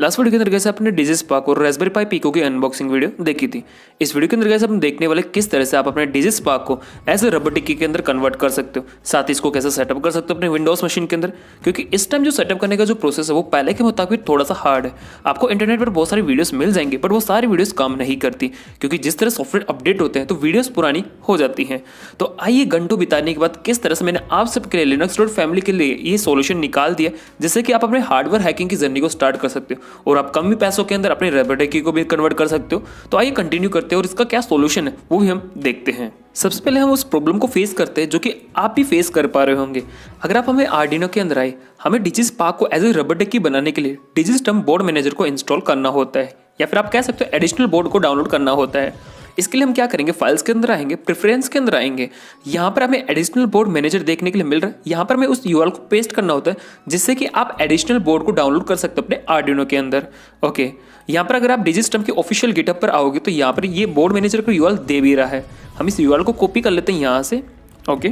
Last video के अंदर कैसे अपने डिजिस्पार्क और रास्पबेरी पाई पिको की अनबॉक्सिंग वीडियो देखी थी। इस वीडियो के अंदर कैसे हम देखने वाले किस तरह से आप अपने डिजिस्पार्क को एज ए रबर टिक्की के अंदर कन्वर्ट कर सकते हो, साथ ही इसको कैसे सेटअप कर सकते हो अपने विंडोज मशीन के अंदर, क्योंकि इस टाइम जो सेटअप करने का जो प्रोसेस है वो पहले के मुताबिक थोड़ा सा हार्ड है। आपको इंटरनेट पर बहुत सारी वीडियोस मिल जाएंगे बट वो सारी वीडियोस काम नहीं करती, क्योंकि जिस तरह सॉफ्टवेयर अपडेट होते हैं तो वीडियोस पुरानी हो जाती हैं। तो आइए घंटों बिताने के बाद किस तरह से मैंने आप सबके लिए लिनक्स डॉट फैमिली के लिए ये सॉल्यूशन निकाल दिया, जिससे कि आप अपने हार्डवेयर हैकिंग की जर्नी को स्टार्ट कर सकते हो और आप कम ही पैसों के अंदर अपने रबर टिक्की को भी कन्वर्ट कर सकते हो। तो आइए कंटिन्यू करते हैं और इसका क्या सॉल्यूशन है वो भी हम देखते हैं। सबसे पहले हम उस प्रॉब्लम को फेस करते हैं जो कि आप भी फेस कर पा रहे होंगे। अगर आप हमें आर्डिनो के अंदर आए, हमें डिजिस्पार्क को एज ए रबर टिक्की बनाने के लिए डिजिस्टम बोर्ड मैनेजर को इंस्टॉल करना होता है, या फिर आप कह सकते हो एडिशनल बोर्ड को डाउनलोड करना होता है। इसके लिए हम क्या करेंगे, फाइल्स के अंदर आएंगे, प्रेफरेंस के अंदर आएंगे, यहाँ पर हमें एडिशनल बोर्ड मैनेजर देखने के लिए मिल रहा है। यहाँ पर हमें उस यूआरएल को पेस्ट करना होता है जिससे कि आप एडिशनल बोर्ड को डाउनलोड कर सकते हो अपने आर्डिनो के अंदर। ओके, यहाँ पर अगर आप डिजिस्टम के ऑफिशियल गिटहब पर आओगे तो यहाँ पर ये बोर्ड मैनेजर को यूआरएल दे भी रहा है। हम इस यूआरएल को कॉपी कर लेते हैं यहाँ से। ओके,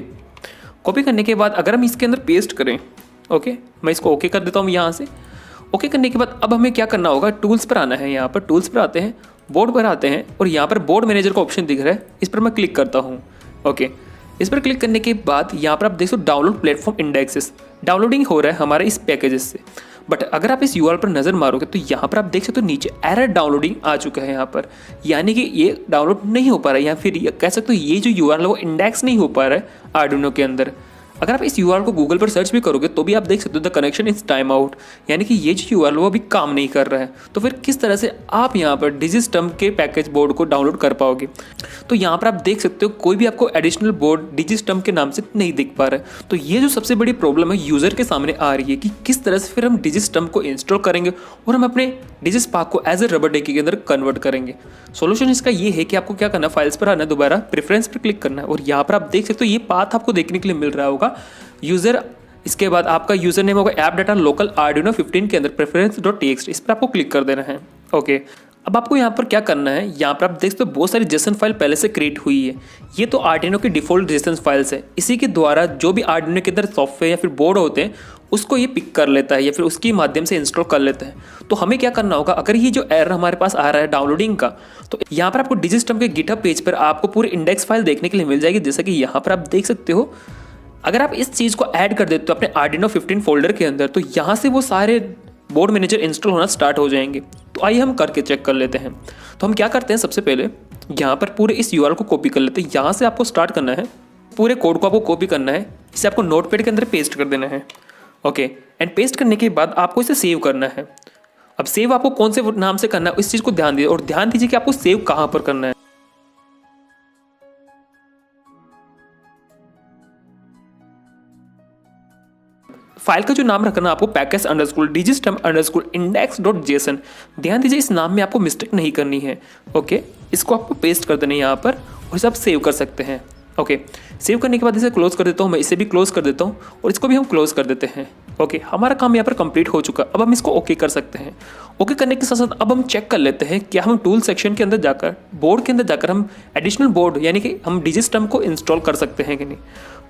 कॉपी करने के बाद अगर हम इसके अंदर पेस्ट करें, ओके मैं इसको ओके कर देता हूँ यहाँ से। ओके करने के बाद अब हमें क्या करना होगा, टूल्स पर आना है। यहाँ पर टूल्स पर आते हैं, बोर्ड पर आते हैं और यहाँ पर बोर्ड मैनेजर का ऑप्शन दिख रहा है, इस पर मैं क्लिक करता हूँ। ओके, इस पर क्लिक करने के बाद यहाँ पर आप देख सकते हो डाउनलोड प्लेटफॉर्म इंडेक्सेस डाउनलोडिंग हो रहा है हमारे इस पैकेजेस से। बट अगर आप इस यूआरएल पर नज़र मारोगे तो यहाँ पर आप देख सकते हो नीचे एरर डाउनलोडिंग आ चुका है यहाँ पर, यानी कि ये डाउनलोड नहीं हो पा रहा है, या फिर कह सकते हो ये जो यूआरएल है वो इंडेक्स नहीं हो पा रहा है आर्डिनो के अंदर। अगर आप इस यूआरएल को गूगल पर सर्च भी करोगे तो भी आप देख सकते हो the connection is time out, यानी कि ये जो यूआरएल वो अभी काम नहीं कर रहा है। तो फिर किस तरह से आप यहाँ पर डिजिस्टम के पैकेज बोर्ड को डाउनलोड कर पाओगे। तो यहाँ पर आप देख सकते हो कोई भी आपको एडिशनल बोर्ड डिजिस्टम के नाम से नहीं दिख पा रहा है। तो ये जो सबसे बड़ी प्रॉब्लम है यूज़र के सामने आ रही है कि किस तरह से फिर हम डिजिस्टम को इंस्टॉल करेंगे और हम अपने डिजिस्पार्क को एज ए रबर टिक्की के अंदर कन्वर्ट करेंगे। सोल्यूशन इसका ये है कि आपको क्या करना है, फाइल्स पर आना है, दोबारा प्रेफरेंस पर क्लिक करना है और यहाँ पर आप देख सकते हो ये पाथ आपको देखने के लिए मिल रहा होगा यूज़र। इसके बाद आपका यूज़र नेम होगा ऐप डाटा लोकल आर्डिनो 15 के अंदर preference.txt, इस पर आपको क्लिक कर देना है। ओके, अब आपको यहाँ पर क्या करना है, यहाँ पर आप देख सकते हो बहुत सारी जेसन फाइल पहले से क्रिएट हुई है। ये तो आर्डिनो की डिफ़ॉल्ट जेसन फाइल्स है, इसी के द्वारा जो भी आर्डिनो के अंदर सॉफ्टवेयर या फिर बोर्ड होते हैं उसको ये पिक कर लेता है या फिर उसके माध्यम से इंस्टॉल कर लेता है। तो हमें क्या करना होगा, अगर ये जो एरर हमारे पास आ रहा है डाउनलोडिंग का, तो यहाँ पर आपको डिजिस्टम के गिटहब पेज पर आपको पूरी इंडेक्स फाइल देखने के लिए मिल जाएगी, जैसा कि यहाँ पर आप देख सकते हो। अगर आप इस चीज़ को ऐड कर देते हो अपने आर्डिनो 15 फोल्डर के अंदर तो यहाँ से वो सारे बोर्ड मैनेजर इंस्टॉल होना स्टार्ट हो जाएंगे। तो आइए हम करके चेक कर लेते हैं। तो हम क्या करते हैं, सबसे पहले यहाँ पर पूरे इस यूआरएल को कॉपी कर लेते हैं। यहाँ से आपको स्टार्ट करना है, पूरे कोड को आपको कॉपी करना है, इसे आपको नोटपैड के अंदर पेस्ट कर देना है। ओके, एंड पेस्ट करने के बाद आपको इसे सेव करना है। अब सेव आपको कौन से नाम से करना है इस चीज़ को ध्यान दीजिए, और ध्यान दीजिए कि आपको सेव कहाँ पर करना है। फाइल का जो नाम रखना है आपको पैकेज अंडरस्कोर डिजिस्टम अंडरस्कोर index.json। ध्यान दीजिए इस नाम में आपको मिस्टेक नहीं करनी है। ओके, इसको आपको पेस्ट कर देना है यहाँ पर और इसे आप सेव कर सकते हैं। ओके, सेव करने के बाद इसे क्लोज कर देता हूँ, मैं इसे भी क्लोज कर देता हूँ और इसको भी हम क्लोज कर देते हैं। ओके, हमारा काम यहाँ पर कंप्लीट हो चुका। अब हम इसको ओके कर सकते हैं। ओके करने के साथ साथ अब हम चेक कर लेते हैं क्या हम टूल सेक्शन के अंदर जाकर, बोर्ड के अंदर जाकर हम एडिशनल बोर्ड यानी कि हम डिजिस्टम को इंस्टॉल कर सकते हैं कि नहीं।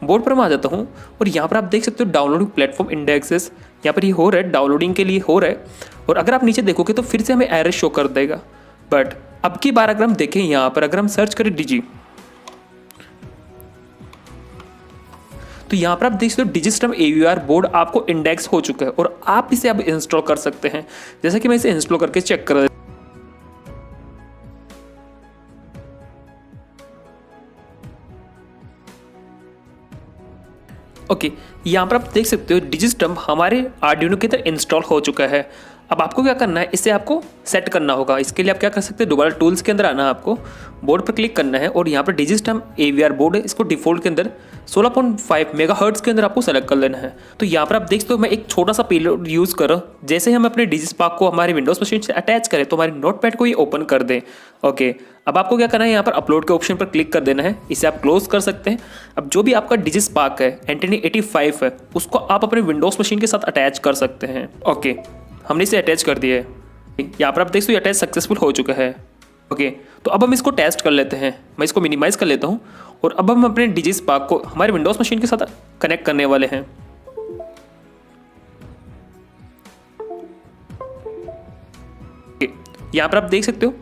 बोर्ड पर मैं आ जाता हूँ और यहाँ पर आप देख सकते हो डाउनलोडिंग प्लेटफॉर्म इंडेक्सेस, यहाँ पर ये हो रहा है, डाउनलोडिंग के लिए हो रहा है। और अगर आप नीचे देखोगे तो फिर से हमें एरर शो कर देगा। बट अब की बार अगर हम देखें यहाँ पर, अगर हम सर्च करें डिजी, तो यहाँ पर आप देख सकते हो डिजिस्टम AUR बोर्ड आपको इंडेक्स हो चुका है और आप इसे अब इंस्टॉल कर सकते हैं। जैसा कि मैं इसे इंस्टॉल करके चेक कर। ओके, यहाँ पर आप देख सकते हो डिजिस्टम हमारे आर्डिनो के अंदर इंस्टॉल हो चुका है। अब आपको क्या करना है, इसे आपको सेट करना होगा। इसके लिए आप क्या कर सकते हैं, दोबारा टूल्स के अंदर आना है, आपको बोर्ड पर क्लिक करना है और यहाँ पर डिजिस्टम AVR बोर्ड है, इसको डिफ़ॉल्ट के अंदर 16.5 मेगाहर्ट्ज़ के अंदर आपको सेलेक्ट कर लेना है। तो यहाँ पर आप देख सकते हो मैं एक छोटा सा पेलोड यूज़ कर रहा हूँ। जैसे हम अपने डिजिस्पार्क को हमारे विंडोज़ मशीन से अटैच करें तो हमारे नोटपैड को ये ओपन कर दें। ओके, अब आपको क्या करना है, यहाँ पर अपलोड के ऑप्शन पर क्लिक कर देना है, इसे आप क्लोज कर सकते हैं। अब जो भी आपका डिजिस्पार्क है एंटनी 85 है उसको आप अपने विंडोज़ मशीन के साथ अटैच कर सकते हैं। ओके, हमने इसे अटैच कर दिया है। यहाँ पर आप देख सकते हो अटैच सक्सेसफुल हो चुका है। ओके, तो अब हम इसको टेस्ट कर लेते हैं। मैं इसको मिनिमाइज़ कर लेता हूँ और अब हम अपने डिजिस्पार्क को हमारे विंडोज़ मशीन के साथ कनेक्ट करने वाले हैं। यहाँ पर आप देख सकते हो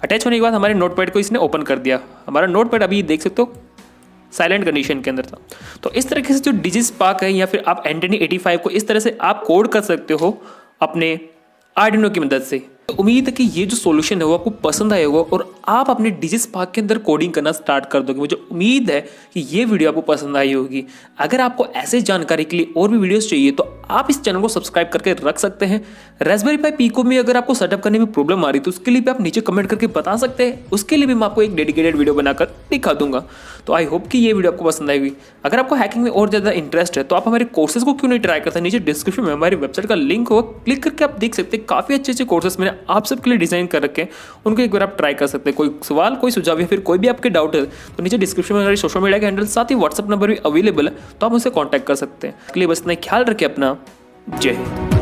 अटैच होने के बाद हमारे नोटपैड को इसने ओपन कर दिया। हमारा नोटपैड अभी देख सकते हो साइलेंट कंडीशन के अंदर था। तो इस तरीके से जो डिजिस्पार्क है या फिर आप एंटनी 85 को इस तरह से आप कोड कर सकते हो अपने आर्डिनो की मदद से। तो उम्मीद है कि ये जो सॉल्यूशन है वो आपको पसंद आएगा और आप अपने डिजिस्पार्क के अंदर कोडिंग करना स्टार्ट कर दोगे। मुझे उम्मीद है कि ये वीडियो आपको पसंद आई होगी। अगर आपको ऐसे जानकारी के लिए और भी वीडियोस चाहिए तो आप इस चैनल को सब्सक्राइब करके रख सकते हैं। रास्पबेरी पाई पिको में अगर आपको सेटअप करने में प्रॉब्लम आ रही तो उसके लिए भी आप नीचे कमेंट करके बता सकते हैं। उसके लिए भी मैं आपको एक डेडिकेटेड वीडियो बनाकर दिखा दूंगा। तो आई होप कि ये वीडियो आपको पसंद आएगी। अगर आपको हैकिंग में और ज़्यादा इंटरेस्ट है तो आप हमारे कोर्सेज को क्यों नहीं ट्राई करते। नीचे डिस्क्रिप्शन में हमारी वेबसाइट का लिंक होगा, क्लिक करके आप देख सकते हैं। काफ़ी अच्छे कोर्सेज मैंने आप सबके लिए डिजाइन कर रखे हैं, उनको एक बार आप ट्राई कर सकते हैं। कोई सवाल, कोई सुझाव या फिर कोई भी आपके डाउट है तो नीचे डिस्क्रिप्शन में हमारे सोशल मीडिया के हैंडल साथ ही व्हाट्सएप नंबर भी अवेलेबल है, तो आप मुझसे कॉन्टैक्ट कर सकते हैं। इसके लिए बस इतना ख्याल रखें अपना। जय हिंद।